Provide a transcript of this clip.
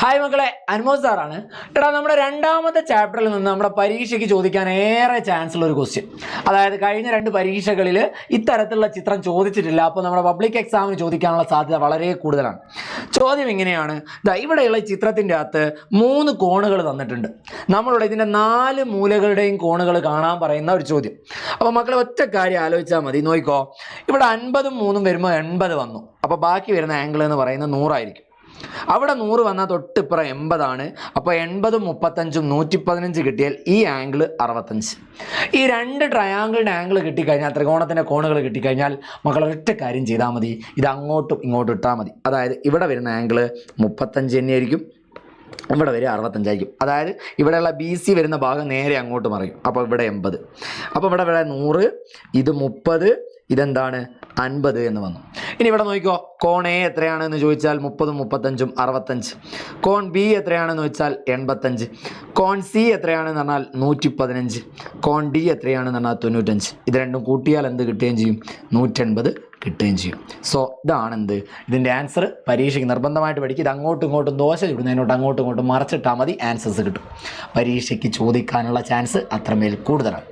Hi മക്കളെ, അനുമോദ് സാറാണ്. നമ്മുടെ രണ്ടാമത്തെ ചാപ്റ്ററിൽ നിന്ന് നമ്മുടെ പരീക്ഷയ്ക്ക് ചോദിക്കാൻ ഏറെ ചാൻസ് ഉള്ള ഒരു ക്വസ്റ്റ്യൻ. അതായത് കഴിഞ്ഞ 2 പരീക്ഷകളിൽ ഇത്തരത്തിലുള്ള ചിത്രം ചോദിച്ചിട്ടില്ല. അപ്പോൾ നമ്മുടെ പബ്ലിക് എക്സാമിന് ചോദിക്കാനുള്ള സാധ്യത വളരെ കൂടുതലാണ്. ചോദ്യം ഇങ്ങനെയാണ്. ഇവിടെയുള്ള ചിത്രത്തിൻ്റെ അകത്ത് 3 കോണുകൾ തന്നിട്ടുണ്ട്. നമ്മളുടെ ഇതിൻ്റെ 4 മൂലകളുടെയും കോണുകൾ കാണാൻ പറയുന്ന ഒരു ചോദ്യം. അപ്പോൾ മക്കളെ ഒറ്റ കാര്യം ആലോചിച്ചാൽ മതി. നോക്കിക്കോ, ഇവിടെ 50ഉം 3ഉം വരുമ്പോൾ 80 വന്നു. അപ്പോൾ ബാക്കി വരുന്ന ആംഗിൾ എന്ന് പറയുന്നത് 100 ആയിരിക്കും. അവിടെ 100 വന്നാൽ തൊട്ടിപ്പുറം 80 ആണ്. അപ്പോൾ 80ഉം 35ഉം 115 കിട്ടിയാൽ ഈ ആംഗിൾ 65. ഈ 2 ട്രയാങ്കിളിൻ്റെ ആംഗിൾ കിട്ടിക്കഴിഞ്ഞാൽ, ത്രികോണത്തിൻ്റെ കോണുകൾ കിട്ടിക്കഴിഞ്ഞാൽ മക്കൾ ഒറ്റ കാര്യം ചെയ്താൽ മതി. ഇത് അങ്ങോട്ടും ഇങ്ങോട്ടും ഇട്ടാൽ മതി. അതായത് ഇവിടെ വരുന്ന ആംഗിൾ 35 തന്നെയായിരിക്കും, ഇവിടെ വരെ 65 ആയിരിക്കും. അതായത് ഇവിടെയുള്ള BC വരുന്ന ഭാഗം നേരെ അങ്ങോട്ട് മറിയും. അപ്പോൾ ഇവിടെ 80. അപ്പോൾ ഇവിടെ 100, ഇത് 30, ഇതെന്താണ് 50 എന്ന് വന്നു. ഇനി ഇവിടെ നോക്കിക്കോ, കോൺ A എത്രയാണെന്ന് ചോദിച്ചാൽ 30ഉം 35ഉം 65. കോൺ B എത്രയാണെന്ന് വെച്ചാൽ 85. കോൺ C എത്രയാണെന്ന് പറഞ്ഞാൽ 115. കോൺ D എത്രയാണെന്ന് പറഞ്ഞാൽ 95. ഇത് രണ്ടും കൂട്ടിയാൽ എന്ത് കിട്ടുകയും ചെയ്യും? 180 കിട്ടുകയും ചെയ്യും. സോ ഇതാണ് എന്ത്, ഇതിൻ്റെ ആൻസർ. പരീക്ഷയ്ക്ക് നിർബന്ധമായിട്ട് പഠിക്കും. ഇത് അങ്ങോട്ടും ഇങ്ങോട്ടും ദോശ ചുടുന്നതിനോട്ട് അങ്ങോട്ടും ഇങ്ങോട്ടും മറച്ചിട്ടാൽ മതി, ആൻസേഴ്സ് കിട്ടും. പരീക്ഷയ്ക്ക് ചോദിക്കാനുള്ള ചാൻസ് അത്രമേൽ കൂടുതലാണ്.